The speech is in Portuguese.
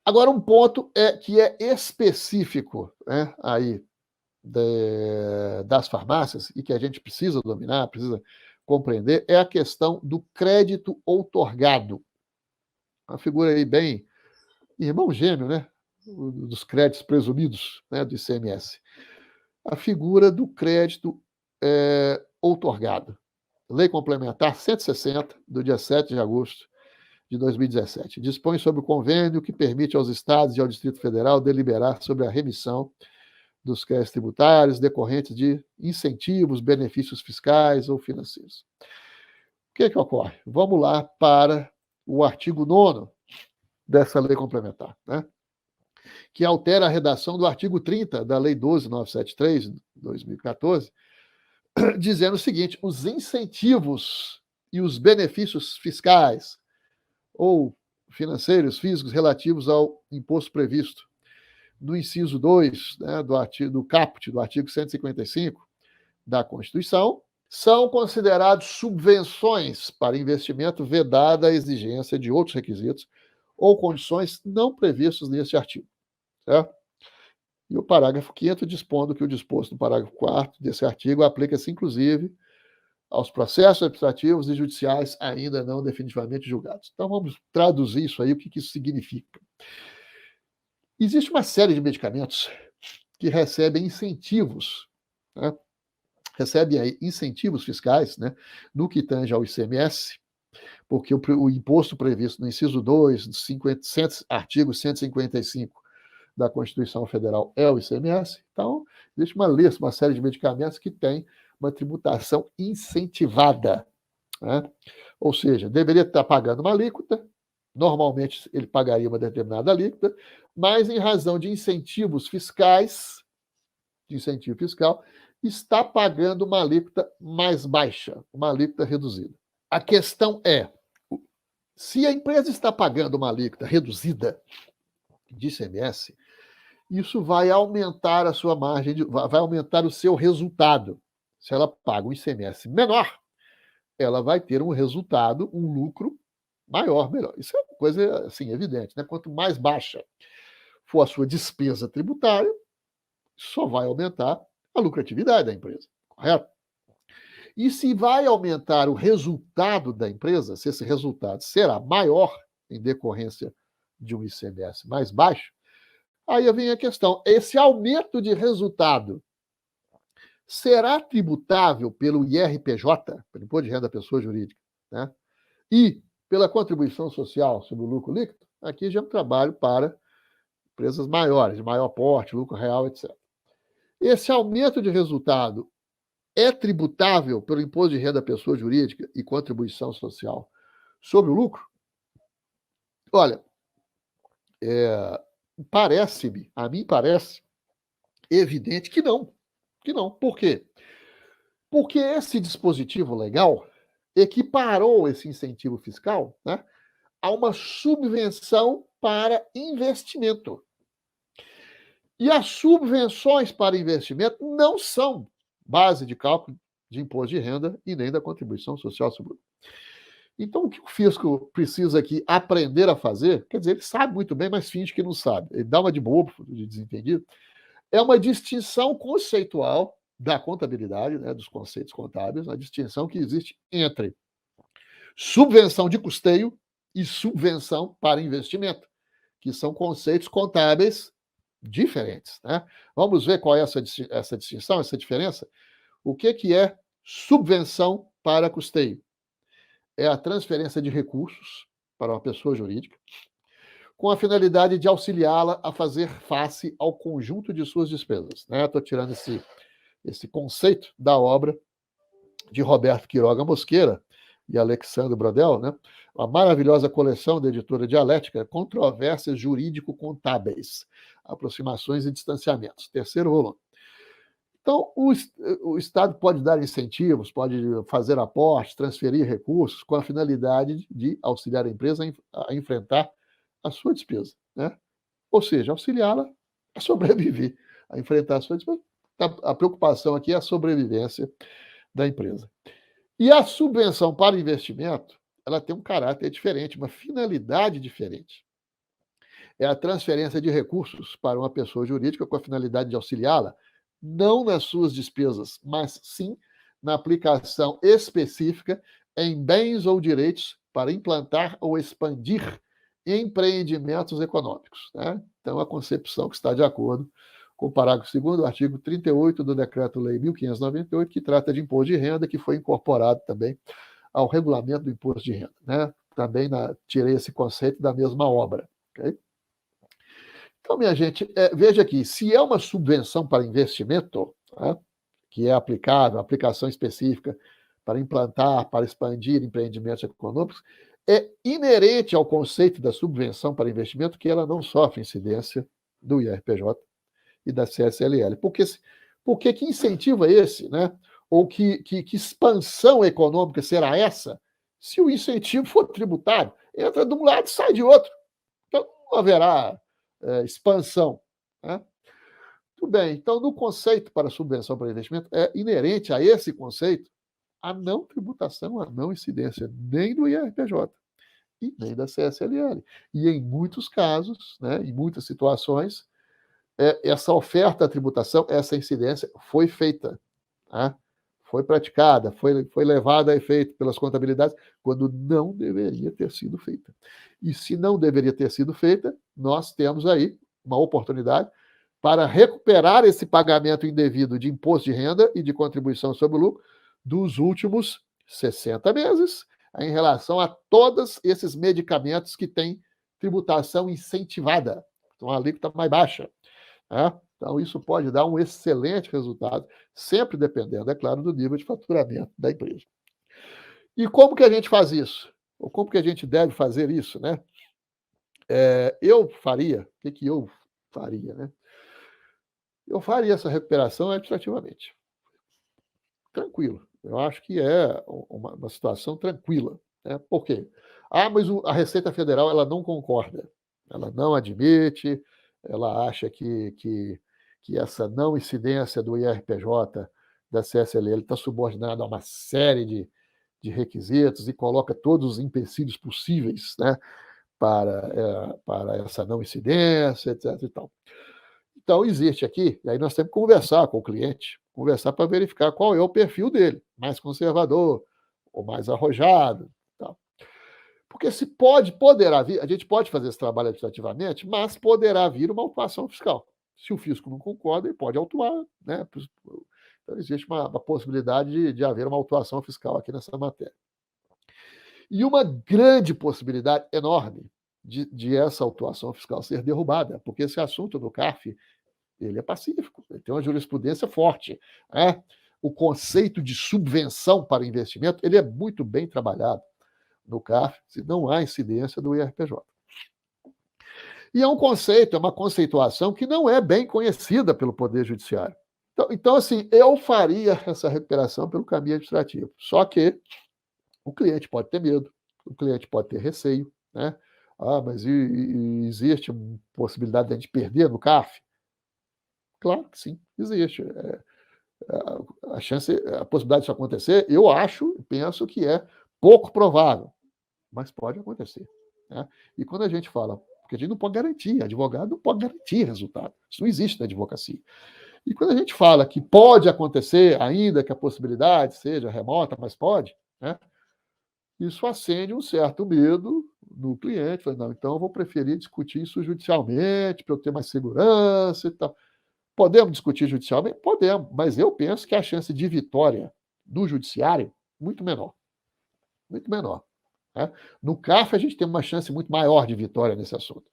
Agora, um ponto que é específico, né, aí das farmácias e que a gente precisa dominar, precisa compreender, é a questão do crédito outorgado. Uma figura aí bem irmão gêmeo, né, dos créditos presumidos, né, do ICMS. A figura do crédito outorgado. Lei Complementar 160, do dia 7 de agosto de 2017. Dispõe sobre o convênio que permite aos estados e ao Distrito Federal deliberar sobre a remissão dos créditos tributários decorrentes de incentivos, benefícios fiscais ou financeiros. O que ocorre? Vamos lá para o artigo 9º dessa lei complementar, né? Que altera a redação do artigo 30 da Lei 12.973, de 2014, dizendo o seguinte: os incentivos e os benefícios fiscais ou financeiros físicos relativos ao imposto previsto no inciso 2, né, do caput do artigo 155 da Constituição, são considerados subvenções para investimento vedada a exigência de outros requisitos ou condições não previstos neste artigo. Certo? E o parágrafo 5º dispondo que o disposto no parágrafo 4º desse artigo aplica-se, inclusive, aos processos administrativos e judiciais ainda não definitivamente julgados. Então, vamos traduzir isso aí, o que isso significa. Existe uma série de medicamentos que recebem incentivos, né? Recebem aí incentivos fiscais, né, no que tange ao ICMS, porque o imposto previsto no inciso 2, artigo 155 da Constituição Federal é o ICMS. Então, existe uma série de medicamentos que tem uma tributação incentivada, né? Ou seja, deveria estar pagando uma alíquota, normalmente ele pagaria uma determinada alíquota, mas em razão de incentivos fiscais, de incentivo fiscal, está pagando uma alíquota mais baixa, uma alíquota reduzida. A questão é, se a empresa está pagando uma alíquota reduzida de ICMS, isso vai aumentar a sua margem, vai aumentar o seu resultado. Se ela paga um ICMS menor, ela vai ter um resultado, um lucro maior, melhor. Isso é uma coisa assim, evidente, né? Quanto mais baixa for a sua despesa tributária, só vai aumentar a lucratividade da empresa, correto? E se vai aumentar o resultado da empresa, se esse resultado será maior em decorrência de um ICMS mais baixo, aí vem a questão: esse aumento de resultado será tributável pelo IRPJ, pelo Imposto de Renda da Pessoa Jurídica, né? E pela contribuição social sobre o lucro líquido? Aqui já é um trabalho para empresas maiores, de maior porte, lucro real, etc. Esse aumento de resultado é tributável pelo Imposto de Renda da Pessoa Jurídica e contribuição social sobre o lucro? Olha, a mim parece evidente que não. Que não. Por quê? Porque esse dispositivo legal equiparou esse incentivo fiscal, né, a uma subvenção para investimento. E as subvenções para investimento não são base de cálculo de imposto de renda e nem da contribuição social sobre o lucro. Então, o que o fisco precisa aqui aprender a fazer, quer dizer, ele sabe muito bem, mas finge que não sabe. Ele dá uma de bobo, de desentendido. É uma distinção conceitual da contabilidade, né, dos conceitos contábeis, a distinção que existe entre subvenção de custeio e subvenção para investimento, que são conceitos contábeis diferentes, né? Vamos ver qual é essa distinção, essa diferença? O que é subvenção para custeio? É a transferência de recursos para uma pessoa jurídica com a finalidade de auxiliá-la a fazer face ao conjunto de suas despesas. Estou tirando esse conceito da obra de Roberto Quiroga Mosqueira e Alexandre Brodel, né? Uma maravilhosa coleção da editora Dialética, Controvérsias Jurídico-Contábeis, Aproximações e Distanciamentos, terceiro volume. Então, o Estado pode dar incentivos, pode fazer aportes, transferir recursos com a finalidade de auxiliar a empresa a enfrentar a sua despesa, né? Ou seja, auxiliá-la a sobreviver, a enfrentar a sua despesa. A preocupação aqui é a sobrevivência da empresa. E a subvenção para investimento, ela tem um caráter diferente, uma finalidade diferente. é a transferência de recursos para uma pessoa jurídica com a finalidade de auxiliá-la, não nas suas despesas, mas sim na aplicação específica em bens ou direitos para implantar ou expandir empreendimentos econômicos. Né? Então, a concepção que está de acordo com o parágrafo 2º do artigo 38 do Decreto-Lei 1598, que trata de imposto de renda, que foi incorporado também ao regulamento do imposto de renda. Né? Também tirei esse conceito da mesma obra. Okay? Então, minha gente, veja aqui, se é uma subvenção para investimento, né, que é aplicável, aplicação específica para implantar, para expandir empreendimentos econômicos, é inerente ao conceito da subvenção para investimento que ela não sofre incidência do IRPJ e da CSLL. Porque que incentivo é esse, né? Ou que expansão econômica será essa se o incentivo for tributário? Entra de um lado e sai de outro. Então, não haverá expansão. Né? Tudo bem, então, no conceito para subvenção para investimento, é inerente a esse conceito a não tributação, a não incidência nem do IRPJ e nem da CSLL. E em muitos casos, né, em muitas situações, essa oferta à tributação, essa incidência foi feita, tá? Foi praticada, foi levada a efeito pelas contabilidades, quando não deveria ter sido feita. E se não deveria ter sido feita, nós temos aí uma oportunidade para recuperar esse pagamento indevido de imposto de renda e de contribuição sobre o lucro dos últimos 60 meses, em relação a todos esses medicamentos que têm tributação incentivada, então a alíquota mais baixa. Né? Então, isso pode dar um excelente resultado, sempre dependendo, é claro, do nível de faturamento da empresa. E como que a gente faz isso? Ou como que a gente deve fazer isso? Né? Eu faria, o que eu faria? Né? Eu faria essa recuperação administrativamente. Tranquilo. Eu acho que é uma situação tranquila. Né? Por quê? Mas a Receita Federal ela não concorda, ela não admite, ela acha que essa não incidência do IRPJ, da CSLL, está subordinada a uma série de requisitos e coloca todos os empecilhos possíveis, né, para essa não incidência, etc. E tal. Então, existe aqui, e aí nós temos que conversar com o cliente, conversar para verificar qual é o perfil dele, mais conservador ou mais arrojado. Tal. Porque poderá vir, a gente pode fazer esse trabalho administrativamente, mas poderá vir uma autuação fiscal. Se o fisco não concorda, ele pode autuar. Né? Então, existe uma possibilidade de haver uma autuação fiscal aqui nessa matéria. E uma grande possibilidade enorme de essa autuação fiscal ser derrubada, porque esse assunto do CARF ele é pacífico, ele tem uma jurisprudência forte. Né? O conceito de subvenção para investimento ele é muito bem trabalhado no CARF, se não há incidência do IRPJ. E é um conceito, é uma conceituação que não é bem conhecida pelo Poder Judiciário. Então, assim, eu faria essa recuperação pelo caminho administrativo. Só que o cliente pode ter medo, o cliente pode ter receio, né? Mas existe uma possibilidade de a gente perder no CARF? Claro que sim, existe. A possibilidade disso acontecer, eu penso que é pouco provável, mas pode acontecer. Né? E quando a gente fala, porque a gente não pode garantir, advogado não pode garantir resultado, isso não existe na advocacia. E quando a gente fala que pode acontecer, ainda que a possibilidade seja remota, mas pode, né? Isso acende um certo medo no cliente. Fala, não, então eu vou preferir discutir isso judicialmente, para eu ter mais segurança e tal. Podemos discutir judicialmente? Podemos, mas eu penso que a chance de vitória no judiciário muito menor. Muito menor. Né? No CARF, a gente tem uma chance muito maior de vitória nesse assunto.